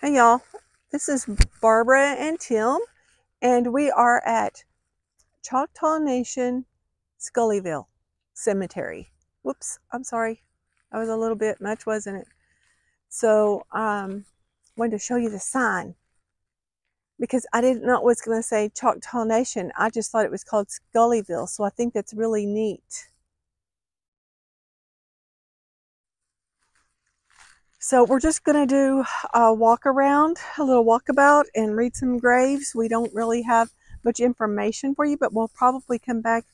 Hey y'all, this is Barbara and Tim, and we are at Choctaw Nation Scullyville Cemetery. Whoops, I'm sorry. That was a little bit much, wasn't it? So, wanted to show you the sign because I didn't know it was going to say Choctaw Nation. I just thought it was called Scullyville, so I think that's really neat. So we're just going to do a walk around, a little walkabout, and read some graves. We don't really have much information for you, but we'll probably come back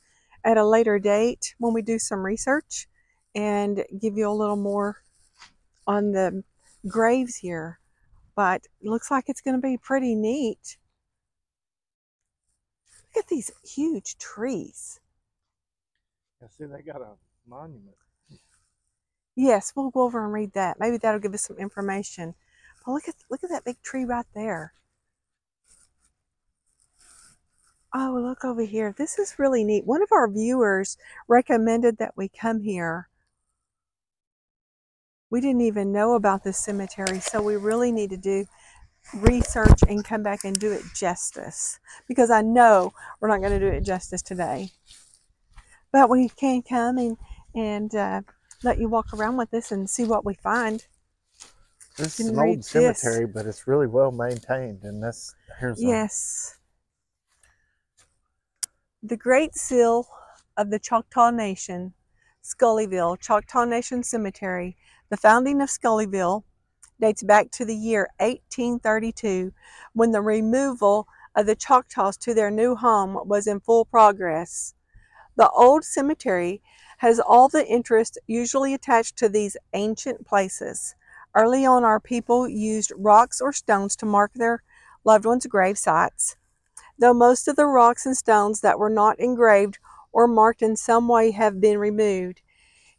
at a later date when we do some research and give you a little more on the graves here. But it looks like it's going to be pretty neat. Look at these huge trees. I see they got a monument. Yes, we'll go over and read that. Maybe that'll give us some information. But look at that big tree right there. Oh, look over here. This is really neat. One of our viewers recommended that we come here. We didn't even know about this cemetery, so we really need to do research and come back and do it justice. Because I know we're not going to do it justice today. But we can come and let you walk around with us and see what we find. This is an old cemetery, but it's really well maintained. And here's yes. The Great Seal of the Choctaw Nation, Scullyville, Choctaw Nation Cemetery. The founding of Scullyville dates back to the year 1832, when the removal of the Choctaws to their new home was in full progress. The old cemetery has all the interest usually attached to these ancient places. Early on, our people used rocks or stones to mark their loved ones' grave sites. Though most of the rocks and stones that were not engraved or marked in some way have been removed,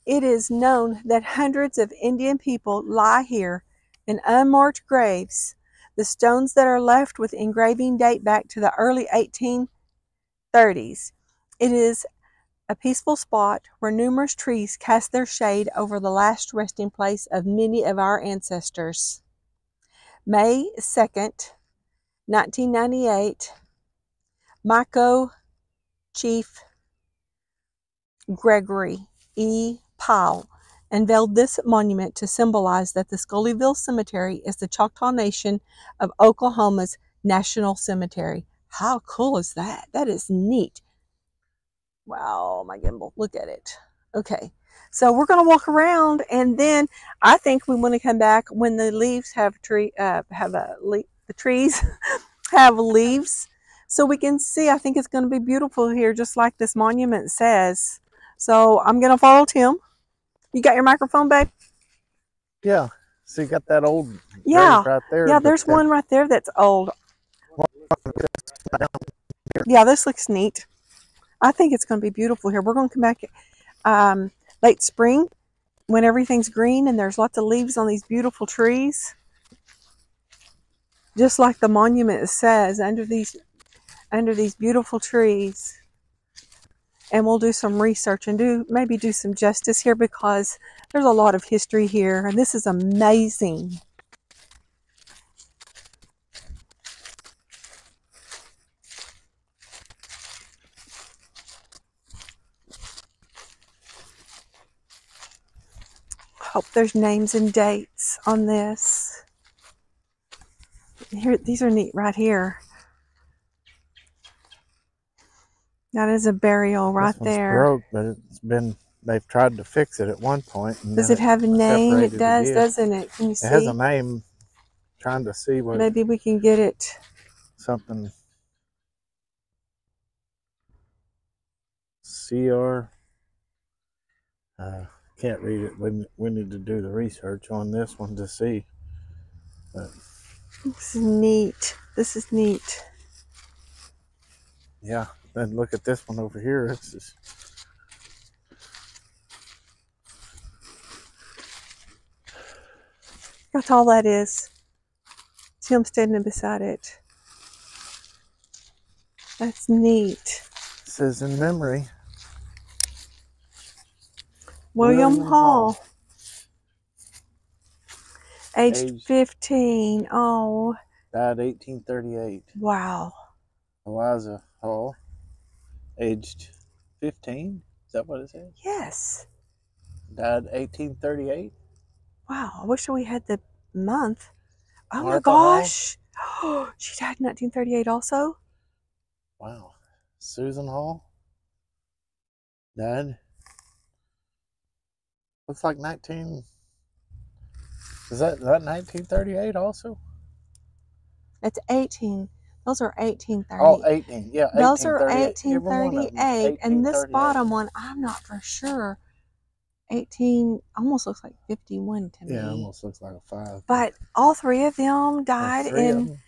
it is known that hundreds of Indian people lie here in unmarked graves. The stones that are left with engraving date back to the early 1830s. It is a peaceful spot where numerous trees cast their shade over the last resting place of many of our ancestors. May 2nd, 1998, Mako Chief Gregory E. Powell unveiled this monument to symbolize that the Scullyville Cemetery is the Choctaw Nation of Oklahoma's national cemetery. How cool is that? That is neat. Wow, my gimbal, look at it. Okay, so we're going to walk around, and then I think we want to come back when the leaves have the trees have leaves, so we can see. I think it's going to be beautiful here, just like this monument says. So I'm going to follow Tim. You got your microphone, babe? Yeah. So you got that old grave right there. Yeah, there's one right there that's old. Yeah, this looks neat. I think it's going to be beautiful here. We're going to come back late spring when everything's green and there's lots of leaves on these beautiful trees. Just like the monument says, under these beautiful trees. And we'll do some research and maybe do some justice here, because there's a lot of history here, and this is amazing. Hope there's names and dates on this. Here, these are neat right here. That is a burial right there. Broke, but they've tried to fix it at one point. Does it have a name? It does, doesn't it? Can you see? It has a name. Trying to see what. Maybe we can get it. Something. CR. Can't read it. We need to do the research on this one to see. But this is neat. This is neat. Yeah. Then look at this one over here. It's just... How tall that is. Tim standing beside it. That's neat. It says in memory. William Hall. Aged 15. Oh. Died 1838. Wow. Eliza Hall, aged 15. Is that what it says? Yes. Died 1838. Wow. I wish we had the month. Oh my Martha Hall. gosh. She died in 1938 also? Wow. Susan Hall died. Looks like 19. Is that 1938 also? It's 18. Those are 1830. Oh, 18. Yeah, Those are 1838. Every one of them is 1838. And this 1838. bottom one, I'm not for sure. 18 almost looks like 51 to me. Yeah, almost looks like a 5. But all three of them died in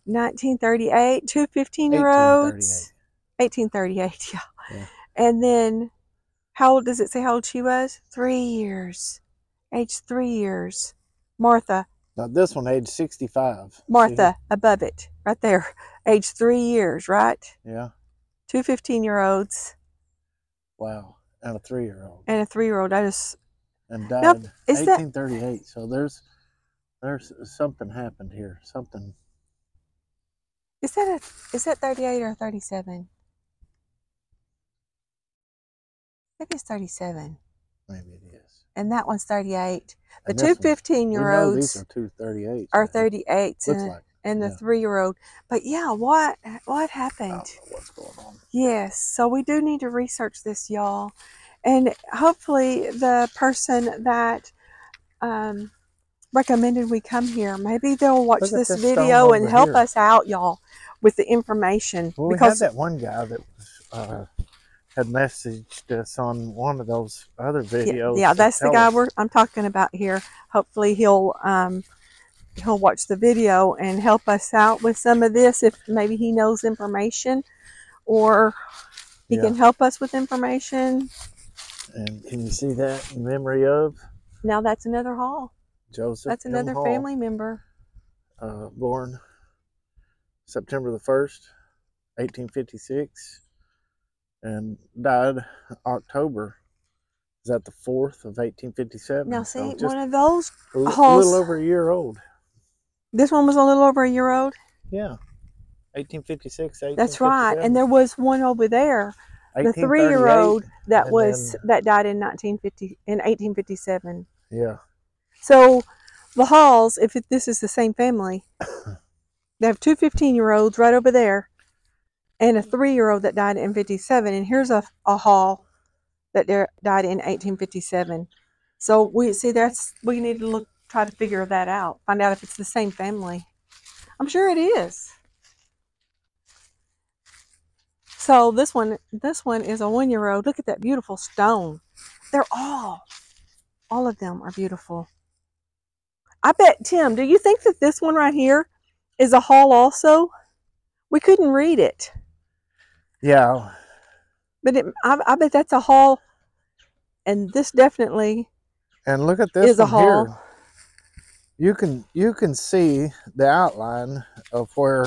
1938. Two 15-year-olds. 1838, yeah. And then, how old does it say how old she was? 3 years. Age 3 years. Martha. Now this one, age 65. Martha, above it, right there. Age 3 years, right? Yeah. Two 15-year-olds. Wow. And a 3-year-old. And a 3-year-old. I just. And died Nope. 1838. So there's something happened here. Something. Is that 38 or 37? Maybe it's 37. Maybe it is. And that one's 38. The And two this one, 15-year-olds. We know these are two 38s. Are 38s. Looks like. And the 3-year-old. But yeah, what happened? I don't know what's going on. Yes. So we do need to research this, y'all. And hopefully the person that recommended we come here, maybe they'll watch this video and help us out, y'all, with the information. Well, because we had that one guy that was, had messaged us on one of those other videos. Yeah, that's the guy I'm talking about here. Hopefully he'll watch the video and help us out with some of this if maybe he knows information or he can help us with information. And can you see that in memory of? Now that's another Hall. Joseph That's another Hall, family member. Born September the 1st, 1856, and died October. Is that the 4th of 1857? Now see, so one of those Halls. A little over a year old. This one was a little over a year old? Yeah. 1856, 1857. That's right. And there was one over there. The 3-year-old that died in 1857. Yeah. So the Halls, if this is the same family, they have two 15-year-olds right over there and a 3-year-old that died in 57. And here's a Hall that died in 1857. So we need to try to figure that out. Find out if it's the same family. I'm sure it is. So this one is a 1-year-old. Look at that beautiful stone. They're all of them are beautiful. I bet, Tim, do you think that this one right here is a Hall also? We couldn't read it. Yeah. But I bet that's a Hall, and this definitely and look at this is a Hall. Here. You can see the outline of where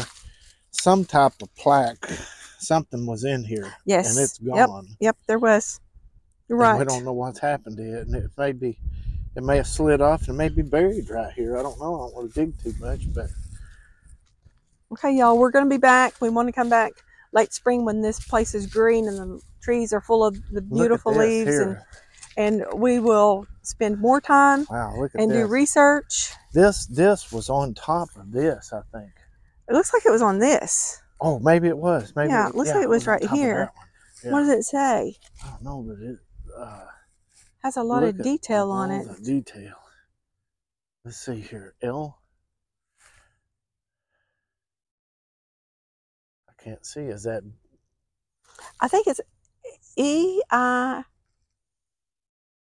some type of plaque, something was in here. Yes. And it's gone. Yep, there was. You're right. And we don't know what's happened to it, and it may have slid off and may be buried right here. I don't know. I don't want to dig too much, but. Okay, y'all, we're going to be back. We want to come back late spring when this place is green and the trees are full of the beautiful leaves, and we will spend more time and do research. This was on top of this, I think. It looks like it was on this. Oh, maybe it was. Maybe it looks like it was right here. Yeah. What does it say? I don't know, but it has a lot of detail on it. The detail. Let's see here. L. I can't see. Is that? I think it's E-I.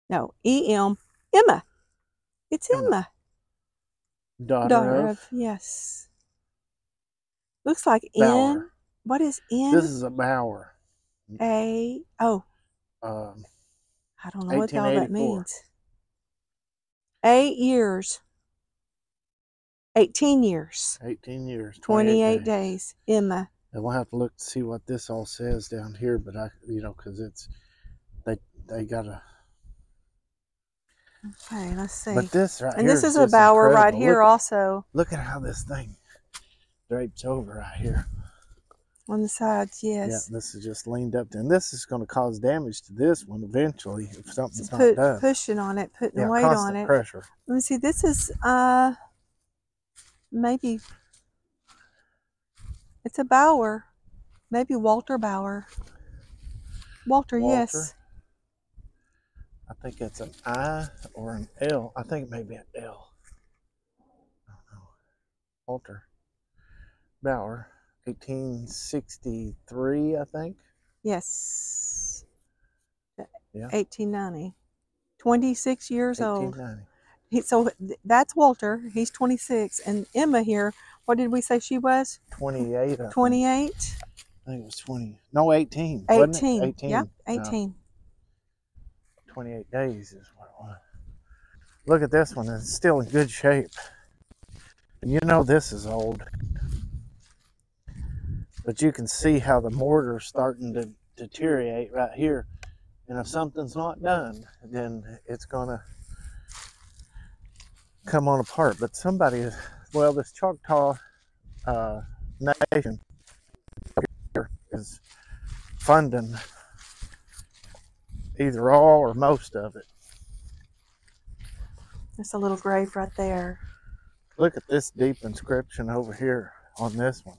No, E-M. Emma. It's Emma. Daughter of. Yes. Looks like Bower. N. What is N? This is a Bower. I don't know what all that means. 8 years. 18 years. 18 years. 28 days. Emma. And we'll have to look to see what this all says down here, but because they gotta. Okay, let's see. But this right And here this is is a just bower right incredible. here also. Look at how this thing drapes over right here. On the sides, Yeah, yes. this is just leaned up, and this is going to cause damage to this one eventually if something's So not done. pushing on it, putting Yeah, weight on constant it. pressure. Let me see. This is maybe it's a Bauer, maybe Walter Bauer. Walter, yes. I think it's an I or an L. I think it may be an L. I don't know. Walter Bauer, 1863, I think. Yes. Yeah. 1890. 26 years old. 1890. So that's Walter. He's 26. And Emma here, what did we say she was? 28, I 28? think it was 20. No, 18. 18. Wasn't it? 18. Yep, 18. No, 28 days is what it was. Look at this one. It's still in good shape. And you know this is old. But you can see how the mortar's starting to deteriorate right here. And if something's not done, then it's going to come on apart. But somebody, well, this Choctaw Nation is funding either all or most of it. There's a little grave right there. Look at this deep inscription over here on this one.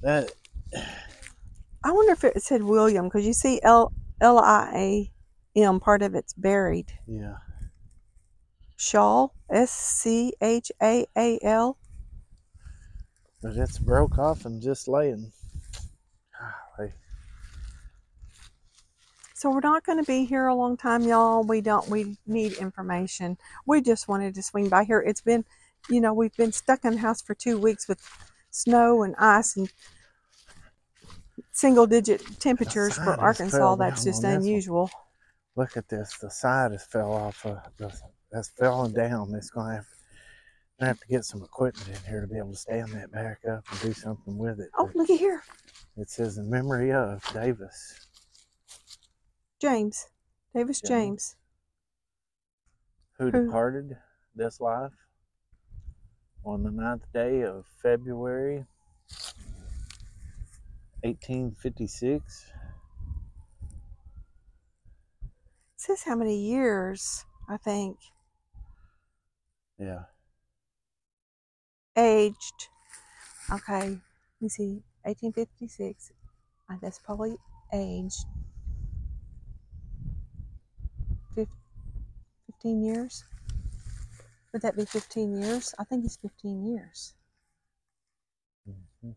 That, I wonder if it said William, because you see Liam, part of it's buried. yeah. Schall, Schaal. But it's broke off and just laying. So we're not going to be here a long time, y'all. We need information. We just wanted to swing by here. It's been, we've been stuck in the house for 2 weeks with snow and ice and single-digit temperatures for Arkansas. That's just unusual. Look at this. The side has fell off. That's falling down. It's going to have to get some equipment in here to be able to stand that back up and do something with it. Oh, look at here. It says in memory of Davis. Davis James. Who departed this life on the 9th day of February, 1856. It says how many years, I think. Yeah. Aged. Okay. Let me see. 1856. That's probably aged 15 years. Would that be 15 years? I think it's 15 years. Mm-hmm.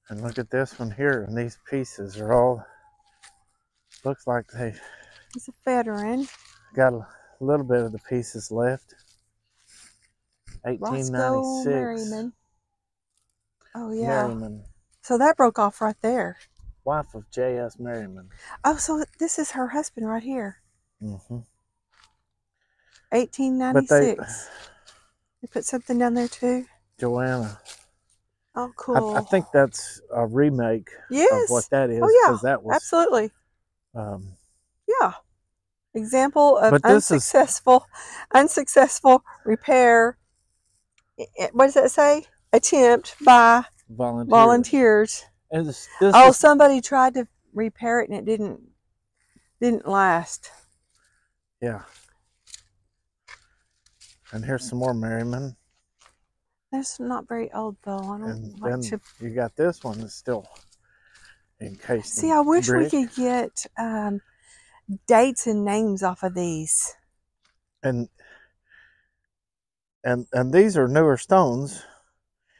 And look at this one here, and these pieces are all, looks like they... He's a veteran. Got a little bit of the pieces left. 1896. Merriman. Oh, yeah. Merriman. So that broke off right there. Wife of J.S. Merriman. Oh, so this is her husband right here. Mm-hmm. 1896. They put something down there too? Joanna. Oh, cool. I think that's a remake of what that is. Oh, yeah. That was, absolutely. Yeah. Example of unsuccessful repair. What does that say? Attempt by volunteers. And somebody tried to repair it and it didn't last. Yeah. And here's some more Merriman. That's not very old though. I don't like to. You got this one that's still encased. See, I wish we could get dates and names off of these. And these are newer stones.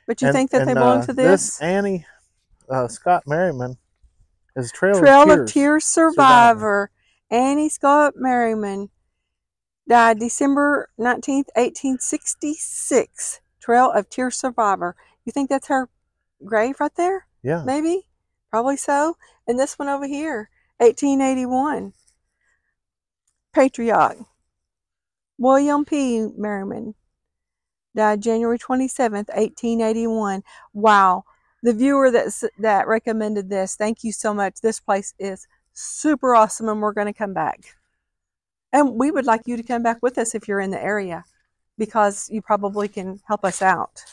But you think that they belong to this? This Annie Scott Merriman is Trail of Tears survivor. Annie Scott Merriman died December 19th, 1866. Trail of Tears survivor. You think that's her grave right there? Yeah. Maybe. Probably so. And this one over here, 1881. Patriot. William P. Merriman. Died January 27th, 1881. Wow. The viewer that recommended this, thank you so much. This place is super awesome, and we're going to come back. And we would like you to come back with us if you're in the area, because you probably can help us out.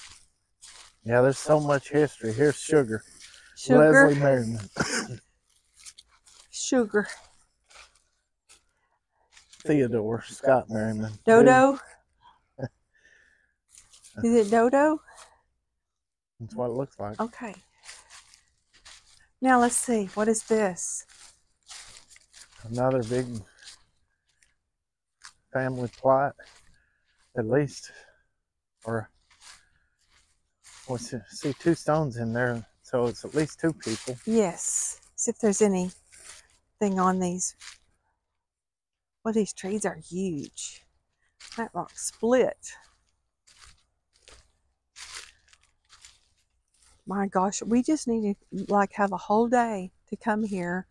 Yeah, there's so much history. Here's Sugar. Sugar. Leslie Merriman. Sugar. Theodore Scott Merriman. Dodo. Is it Dodo? That's what it looks like. Okay. Now let's see. What is this? Another big family plot, at least. Or we see 2 stones in there, so it's at least 2 people. Yes. See if there's anything on these. Well, these trees are huge. That rock split. My gosh, we just need to like have a whole day to come here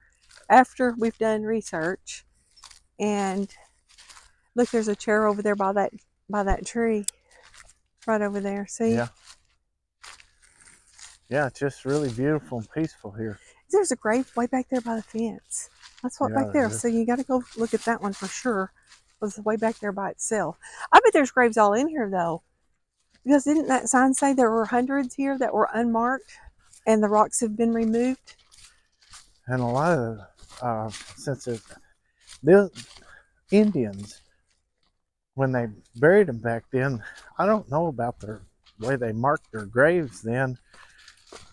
after we've done research. And look, there's a chair over there by that tree, right over there. See? Yeah. Yeah, it's just really beautiful and peaceful here. There's a grave way back there by the fence. That's what back there. So you got to go look at that one for sure. It's way back there by itself. I bet there's graves all in here though. Because didn't that sign say there were hundreds here that were unmarked and the rocks have been removed? And a lot of, the Indians, when they buried them back then, I don't know about the way they marked their graves then.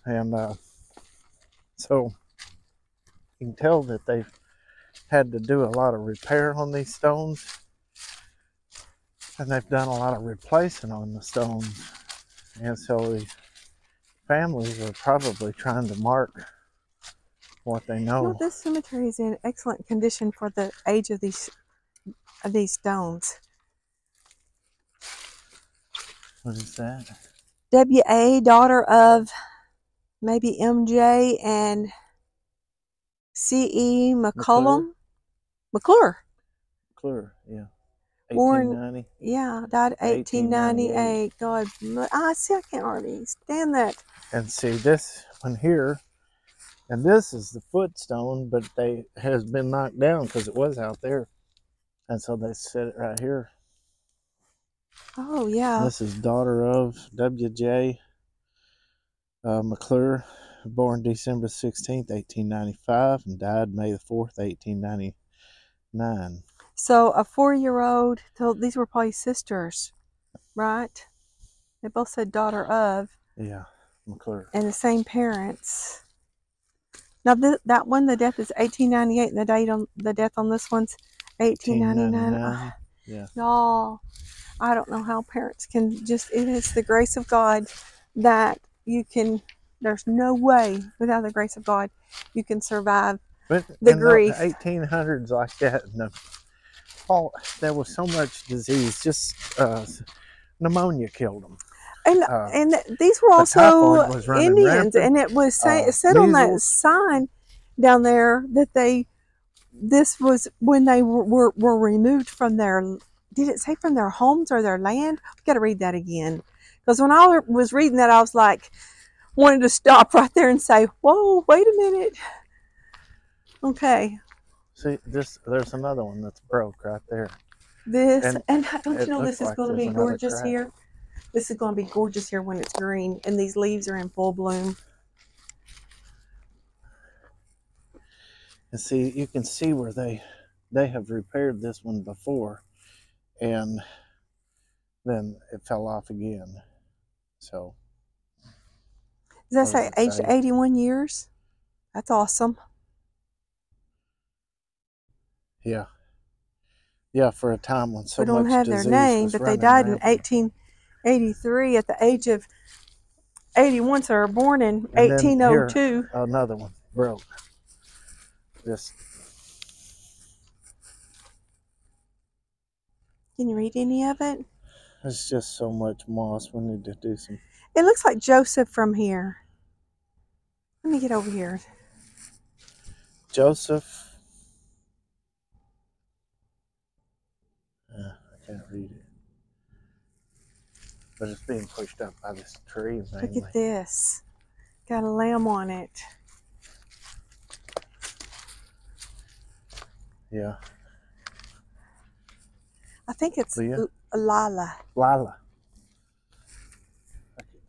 And so you can tell that they've had to do a lot of repair on these stones. And they've done a lot of replacing on the stones. And so the families are probably trying to mark what they know. Well, this cemetery is in excellent condition for the age of these stones. What is that? W.A., daughter of maybe M.J. and C.E. McCullum. McClure. McClure, yeah. Born, 1890. yeah, died 1898. God, see, I can't hardly stand that. And see this one here, and this is the footstone, but they has been knocked down because it was out there, and so they set it right here. Oh yeah. This is daughter of W.J. McClure, born December 16th, 1895, and died May the 4th, 1899. So a 4-year-old, so these were probably sisters, right? They both said daughter of. Yeah, McClure. And the same parents. Now that one, the death is 1898, and the date on the death on this one's 1899. Yeah. Y'all, I don't know how parents can just, it is the grace of God that you can, there's no way without the grace of God you can survive but the in grief. The 1800s like that, there was so much disease, just pneumonia killed them. And these were also Indians, rampant. And it was said on that sign down there that this was when they were removed from their, did it say from their homes or their land? We got to read that again. Because when I was reading that, I was like, wanted to stop right there and say, whoa, wait a minute. Okay. See, there's another one that's broke right there. This, and don't you know this is going to be gorgeous here? This is going to be gorgeous here when it's green and these leaves are in full bloom. And see, you can see where they have repaired this one before, and then it fell off again. So does that say aged 81 years? That's awesome. Yeah. Yeah, for a time when so much disease was we don't have their name, but they died in 1883 at the age of 81, so they were born in 1802. Here, another one broke. Just. Can you read any of it? There's just so much moss. We need to do some. It looks like Joseph from here. Let me get over here. Joseph. I can't read it. But it's being pushed up by this tree mainly. Look at this. got a lamb on it. Yeah. I think it's Leah? Lila. Lila.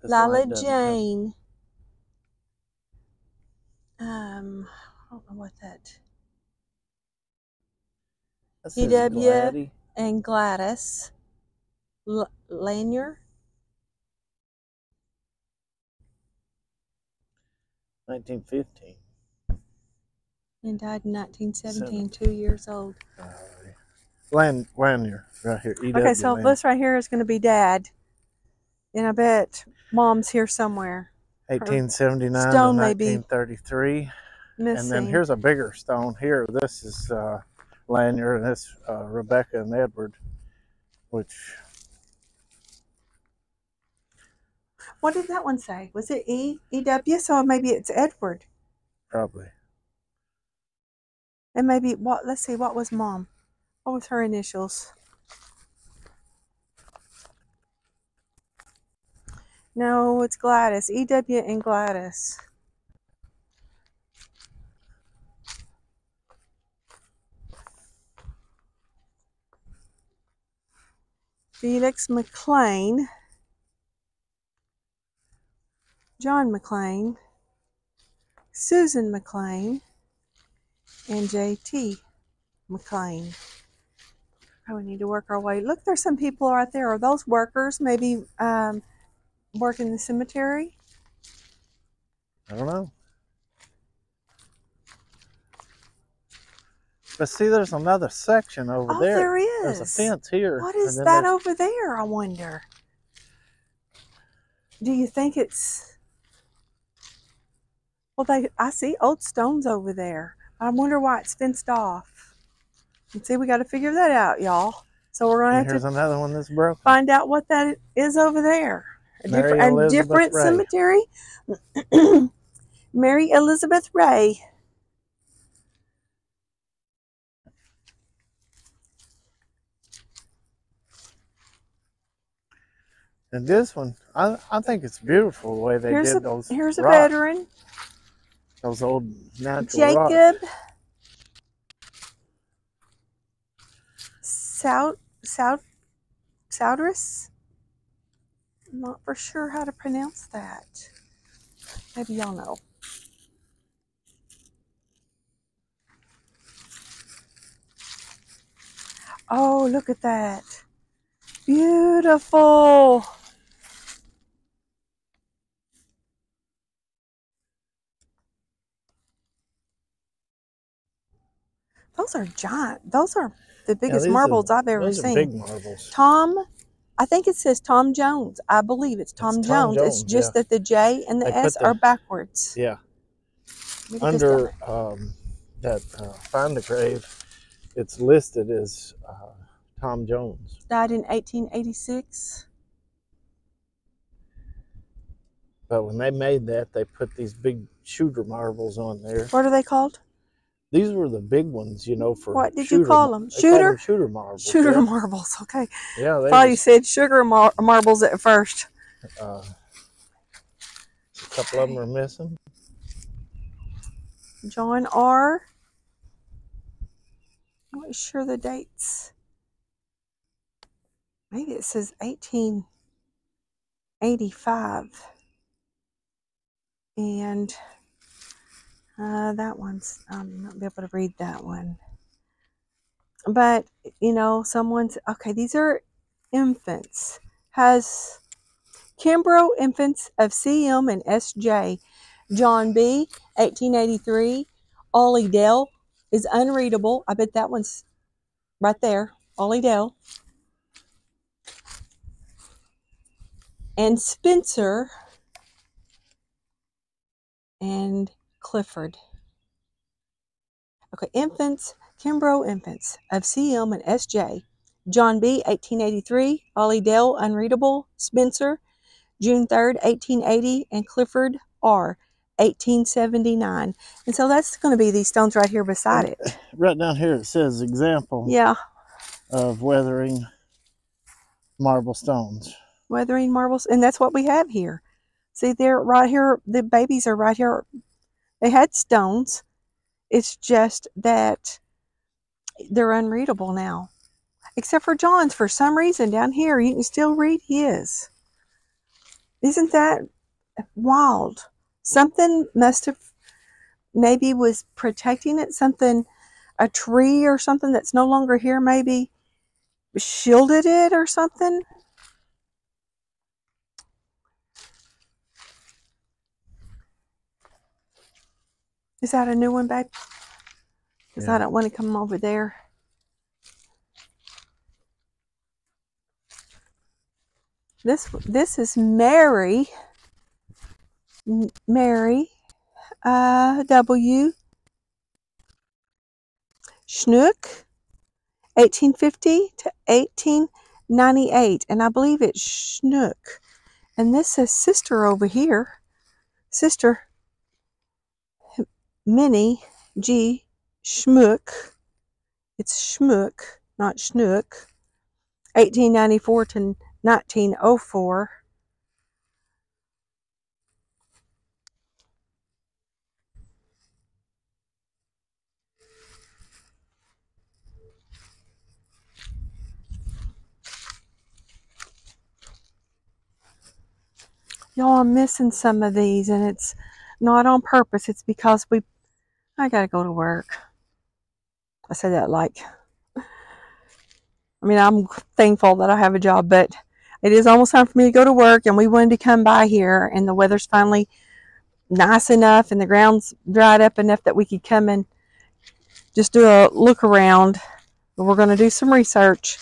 Lila Jane. I don't know what that. E.W. Gladdy. and Gladys Lanier. 1915. And died in 1917, 2 years old. Lanier, right here. E.W. Okay, so Lanier. this right here is going to be Dad. And I bet Mom's here somewhere. 1879 stone to may be 1933. missing. And then here's a bigger stone here. This is Lanier, and this Rebecca and Edward, which... What did that one say? Was it E.W.? So maybe it's Edward. Probably. And maybe, let's see, what was Mom? What was her initials? No, it's Gladys. E.W. and Gladys. Felix McLean. John McLean. Susan McLean. And J.T. McLean. Oh, we need to work our way. Look, there's some people right there. Are those workers maybe working the cemetery? I don't know. But see, there's another section over there. There is. There's a fence here. What is that over there, I wonder? Do you think it's... Well, I see old stones over there. I wonder why it's fenced off. And see, we got to figure that out, y'all. So we're going to have here's another one that's broken. Find out what that is over there. A different Ray. Cemetery. Mary Elizabeth Ray. And this one, I think it's beautiful the way they did those. Here's a rocks. veteran. Those old natural Jacob rocks. Soudris. I'm not for sure how to pronounce that. Maybe y'all know. Oh, look at that. Beautiful. Those are giant. Those are the biggest marbles I've ever seen. Big marbles. Tom, I think it says Tom Jones. I believe it's Tom Jones. It's just that the J and the S are backwards. Yeah. Under that Find the Grave, it's listed as Tom Jones. Died in 1886. But when they made that, they put these big shooter marbles on there. What are they called? These were the big ones, you know, for what did you call them? Shooter? Shooter marbles. Shooter marbles. Okay. Yeah. Thought you said sugar marbles at first. A couple of them are missing. John R. I'm not sure the dates. Maybe it says 1885. And that one's, I'm not be able to read that one. But, you know, okay, these are infants. Has Kimbrough infants of CM and SJ. John B, 1883. Ollie Dell is unreadable. I bet that one's right there. Ollie Dell. And Spencer and Clifford. Okay, infants, Kimbrough infants of CM and SJ. John B, 1883. Ollie Dell, unreadable. Spencer, June 3rd, 1880. And Clifford R, 1879. And so that's going to be these stones right here beside it. Right down here it says example of weathering marble stones. Weathering marbles. And that's what we have here. See, they're right here. The babies are right here. They had stones. It's just that they're unreadable now. Except for John's. For some reason, down here, you can still read his. Isn't that wild? Something must have maybe was protecting it. Something, a tree or something that's no longer here maybe shielded it or something. Is that a new one, babe? Because I don't want to come over there. This is Mary. Mary W. Schnook, 1850 to 1898, and I believe it's Schnook. And this says sister over here. Sister Minnie G. Schmook. It's Schmook, not Schnook. 1894 to 1904. Y'all, I'm missing some of these, and it's not on purpose. It's because I gotta go to work. I say that like, I mean, I'm thankful that I have a job, but it is almost time for me to go to work, and we wanted to come by here, and the weather's finally nice enough, and the ground's dried up enough that we could come and just do a look around. We're going to do some research,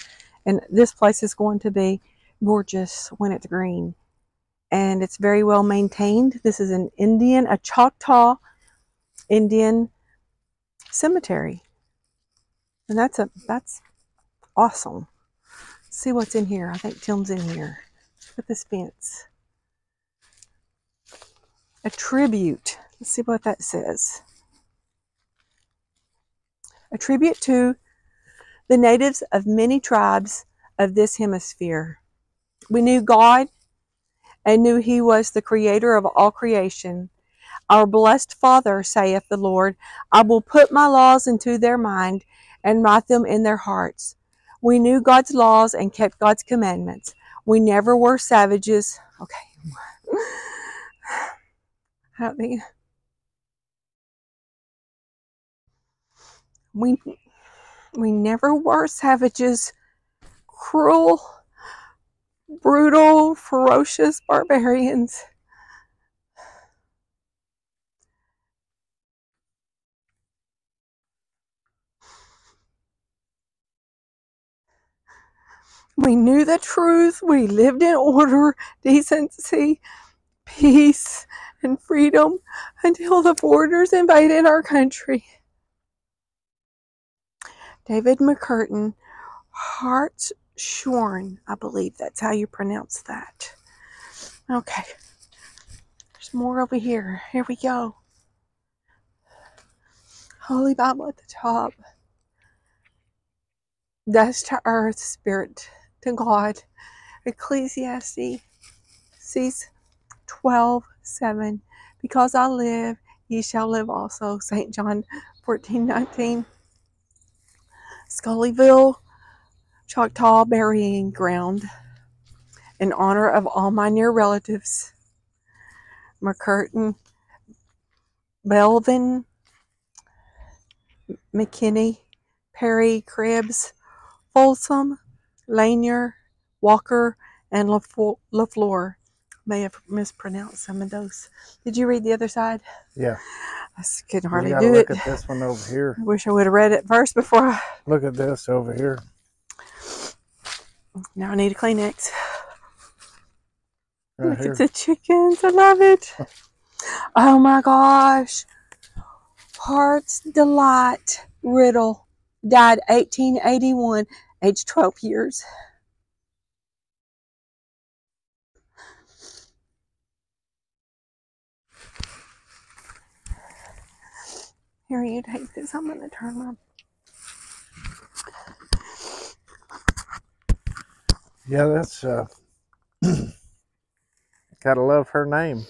and this place is going to be gorgeous when it's green. And it's very well maintained. This is a Choctaw Indian cemetery. And that's awesome. Let's see what's in here. I think Tim's in here. Look at this fence. A tribute. Let's see what that says. A tribute to the natives of many tribes of this hemisphere. We knew God and knew He was the creator of all creation. Our blessed Father, saith the Lord, I will put my laws into their mind and write them in their hearts. We knew God's laws and kept God's commandments. We never were savages. Okay. I don't think. We never were savages, cruel, brutal, ferocious barbarians. We knew the truth. We lived in order, decency, peace, and freedom until the foreigners invaded our country. David McCurtain, Hartshorn, I believe that's how you pronounce that. Okay, there's more over here. Here we go. Holy Bible at the top. Dust to earth, spirit to God. Ecclesiastes 12:7. Because I live, ye shall live also. St. John 14:19. Scullyville, Choctaw Burying Ground. In honor of all my near relatives. McCurtain, Belvin, McKinney, Perry, Cribbs, Folsom, Lanier, Walker, and LaFleur. May have mispronounced some of those. Did you read the other side? Yeah. I couldn't hardly do look it. at this one over here. I wish I would have read it first before I... Look at this over here. Now I need a Kleenex. Right look here. at the chickens. I love it. Oh my gosh. Heart's Delight Riddle. Died 1881, age 12 years. Here, you take this. I'm going to turn my... Yeah, that's Gotta love her name.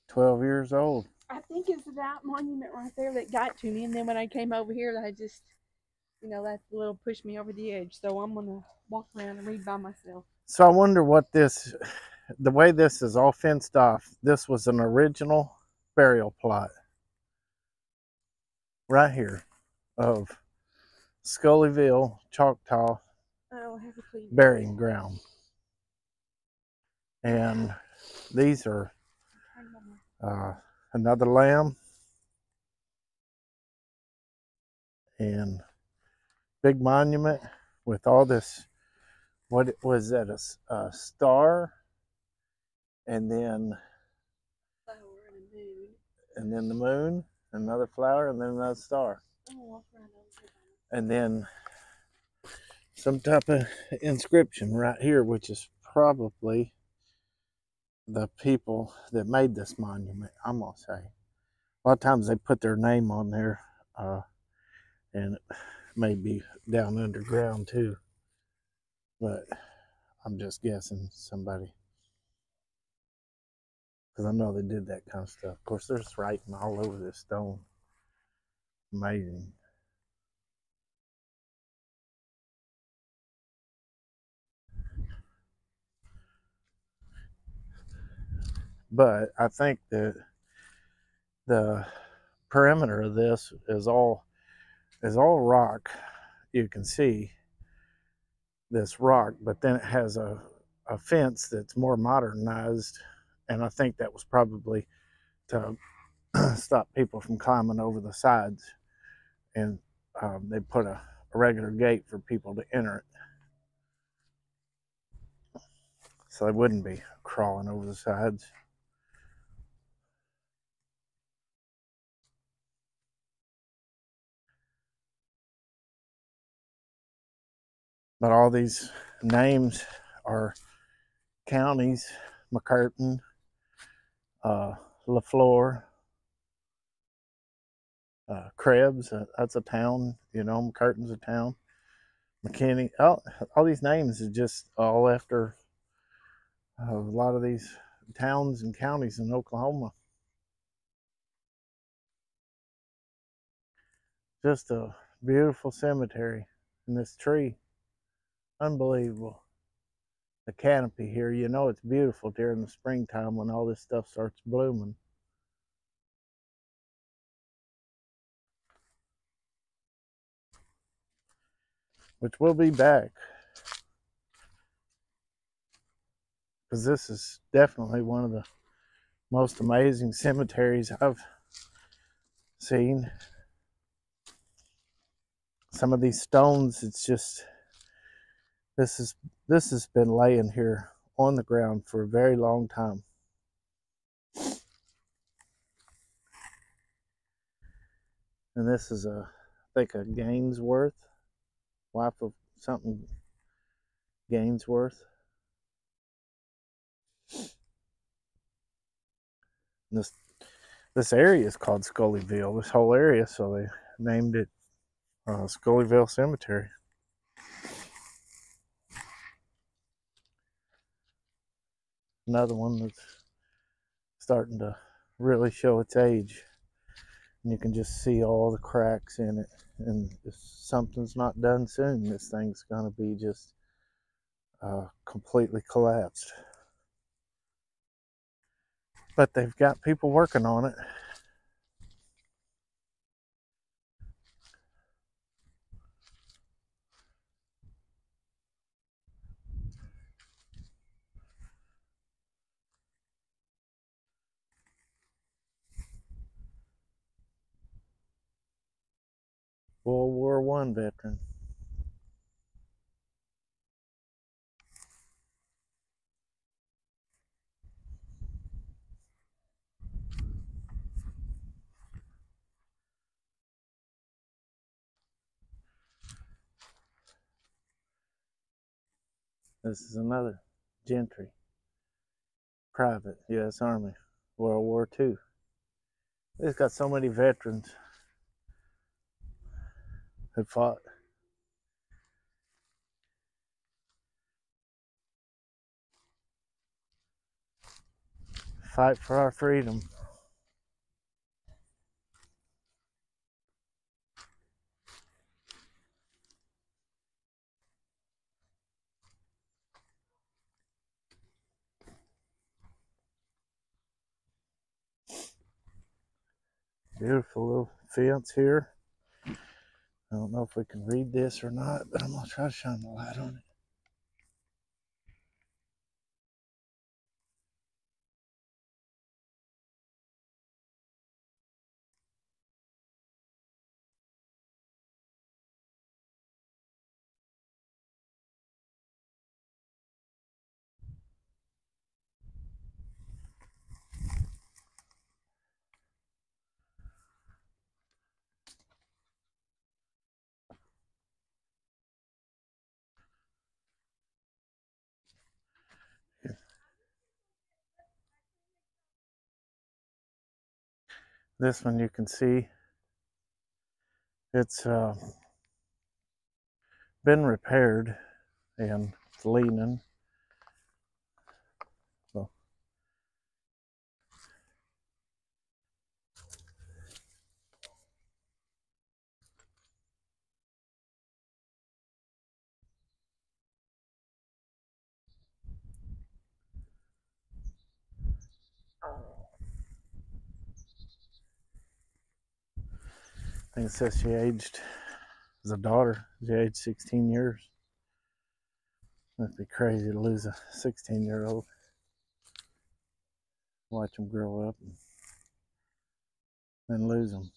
"12 years old." I think it's that monument right there that got to me, and then when I came over here, I just, that little pushed me over the edge. So I'm gonna walk around and read by myself. So I wonder what this, the way this is all fenced off, this was an original burial plot right here of Scullyville, Choctaw burying ground. And these are another lamb and big monument with all this, what was that, a star, and then the moon, another flower, and then another star, and then some type of inscription right here, which is probably the people that made this monument, I'm gonna say. A lot of times they put their name on there, and it may be down underground too, but I'm just guessing somebody, because I know they did that kind of stuff. Of course, there's writing all over this stone. Amazing. But I think that the perimeter of this is all rock. You can see this rock, but then it has a fence that's more modernized, and I think that was probably to stop people from climbing over the sides, and they put a regular gate for people to enter it, so they wouldn't be crawling over the sides. But all these names are counties: McCurtain, LaFleur, Krebs, that's a town, McCurtain's a town. McKinney, all these names is just all after a lot of these towns and counties in Oklahoma. Just a beautiful cemetery. And this tree, unbelievable. The canopy here, it's beautiful during the springtime when all this stuff starts blooming. Which we'll be back, because this is definitely one of the most amazing cemeteries I've seen. Some of these stones, it's just, this has been laying here on the ground for a very long time. And this is I think a Gainsworth, wife of something Gainsworth. And this area is called Scullyville, this whole area, so they named it Scullyville Cemetery. Another one that's starting to really show its age. And you can just see all the cracks in it. And if something's not done soon, this thing's going to be just completely collapsed. But they've got people working on it. World War I veteran. This is another gentry. Private, U.S. Army, World War II. It's got so many veterans. who fought. Fight for our freedom. Beautiful little fence here. I don't know if we can read this or not, but I'm going to try to shine the light on it. This one you can see it's been repaired and it's leaning. So I think it says she aged, as a daughter, she aged 16 years. That'd be crazy to lose a 16-year-old. Watch them grow up and then lose them.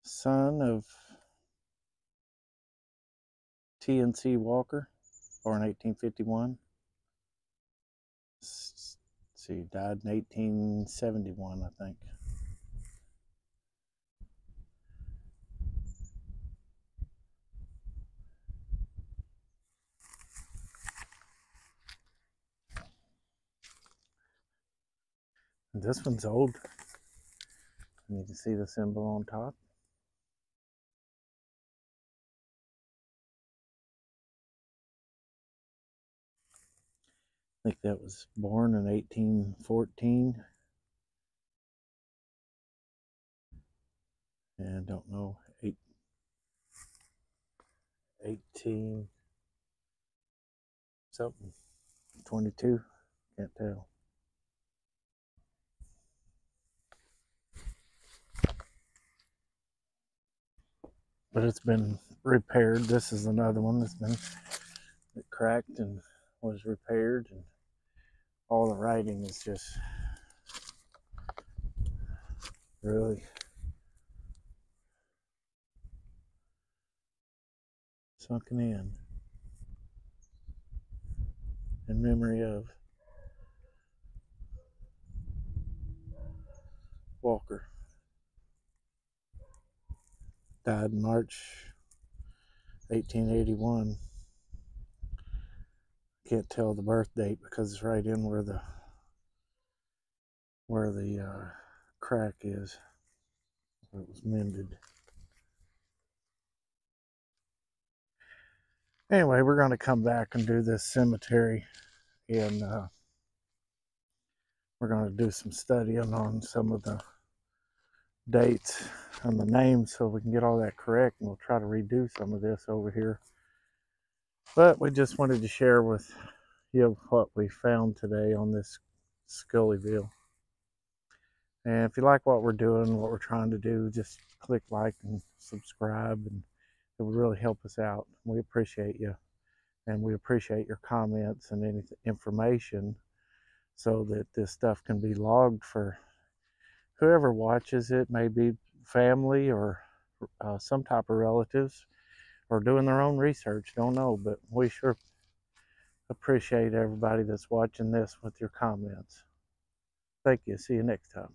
Son of T&C Walker, born 1851. Let's see, died in 1871, I think. And this one's old. And you can see the symbol on top. I think that was born in 1814. And don't know, 18 something, 22, can't tell. But it's been repaired. This is another one that's been cracked and was repaired, and all the writing is just really sunken in memory of Walker. Died in March 1881. Can't tell the birth date because it's right in where the crack is, where it was mended. Anyway, we're going to come back and do this cemetery, and we're going to do some studying on some of the dates and the names so we can get all that correct, and we'll try to redo some of this over here. But we just wanted to share with you what we found today on this Scullyville. And if you like what we're doing, what we're trying to do, just click like and subscribe, and it would really help us out. We appreciate you, and we appreciate your comments and any information so that this stuff can be logged for whoever watches it, maybe family or some type of relatives, or doing their own research. Don't know, but we sure appreciate everybody that's watching this with your comments. Thank you. See you next time.